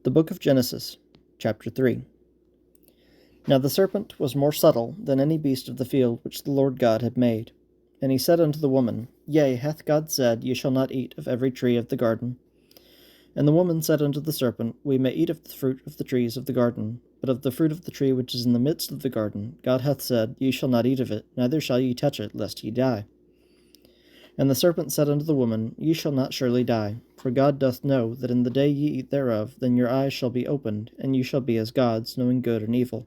The Book of Genesis, chapter 3. Now the serpent was more subtle than any beast of the field which the Lord God had made. And he said unto the woman, Yea, hath God said, Ye shall not eat of every tree of the garden? And the woman said unto the serpent, We may eat of the fruit of the trees of the garden, but of the fruit of the tree which is in the midst of the garden, God hath said, Ye shall not eat of it, neither shall ye touch it, lest ye die. And the serpent said unto the woman, Ye shall not surely die, for God doth know that in the day ye eat thereof, then your eyes shall be opened, and ye shall be as gods, knowing good and evil.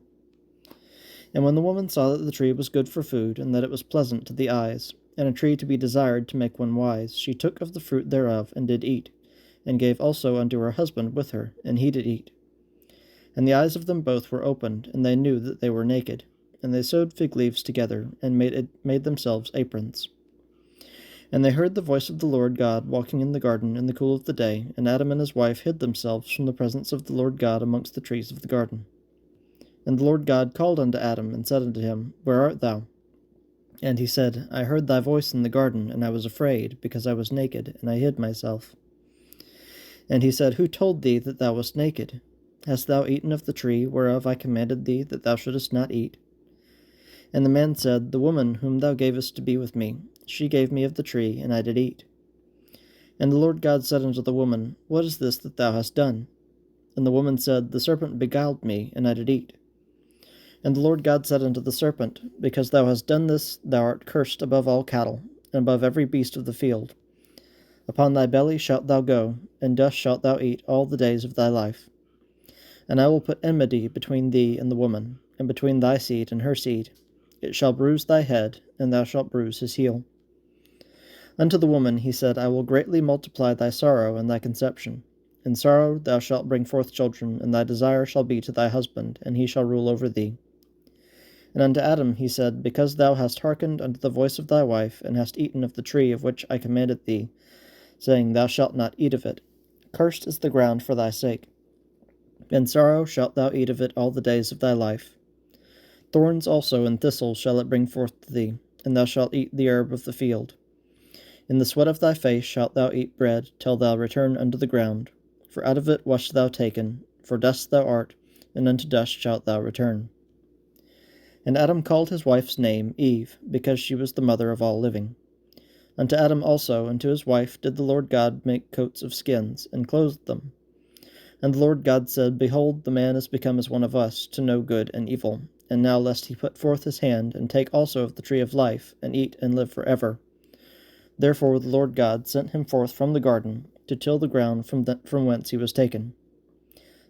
And when the woman saw that the tree was good for food, and that it was pleasant to the eyes, and a tree to be desired to make one wise, she took of the fruit thereof, and did eat, and gave also unto her husband with her, and he did eat. And the eyes of them both were opened, and they knew that they were naked. And they sewed fig leaves together, and made themselves aprons. And they heard the voice of the Lord God walking in the garden in the cool of the day, and Adam and his wife hid themselves from the presence of the Lord God amongst the trees of the garden. And the Lord God called unto Adam, and said unto him, Where art thou? And he said, I heard thy voice in the garden, and I was afraid, because I was naked, and I hid myself. And he said, Who told thee that thou wast naked? Hast thou eaten of the tree whereof I commanded thee that thou shouldest not eat? And the man said, The woman whom thou gavest to be with me, she gave me of the tree, and I did eat. And the Lord God said unto the woman, What is this that thou hast done? And the woman said, The serpent beguiled me, and I did eat. And the Lord God said unto the serpent, Because thou hast done this, thou art cursed above all cattle, and above every beast of the field. Upon thy belly shalt thou go, and dust shalt thou eat all the days of thy life. And I will put enmity between thee and the woman, and between thy seed and her seed. It shall bruise thy head, and thou shalt bruise his heel. Unto the woman he said, I will greatly multiply thy sorrow and thy conception. In sorrow thou shalt bring forth children, and thy desire shall be to thy husband, and he shall rule over thee. And unto Adam he said, Because thou hast hearkened unto the voice of thy wife, and hast eaten of the tree of which I commanded thee, saying, Thou shalt not eat of it, cursed is the ground for thy sake. In sorrow shalt thou eat of it all the days of thy life. Thorns also and thistles shall it bring forth to thee, and thou shalt eat the herb of the field. In the sweat of thy face shalt thou eat bread, till thou return unto the ground. For out of it wast thou taken, for dust thou art, and unto dust shalt thou return. And Adam called his wife's name Eve, because she was the mother of all living. Unto Adam also and to his wife did the Lord God make coats of skins, and clothed them. And the Lord God said, Behold, the man is become as one of us, to know good and evil. And now lest he put forth his hand, and take also of the tree of life, and eat and live forever. Therefore the Lord God sent him forth from the garden, to till the ground from whence he was taken.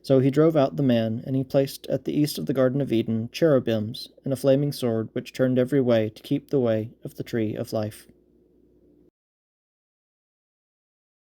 So he drove out the man, and he placed at the east of the Garden of Eden cherubims, and a flaming sword, which turned every way to keep the way of the tree of life.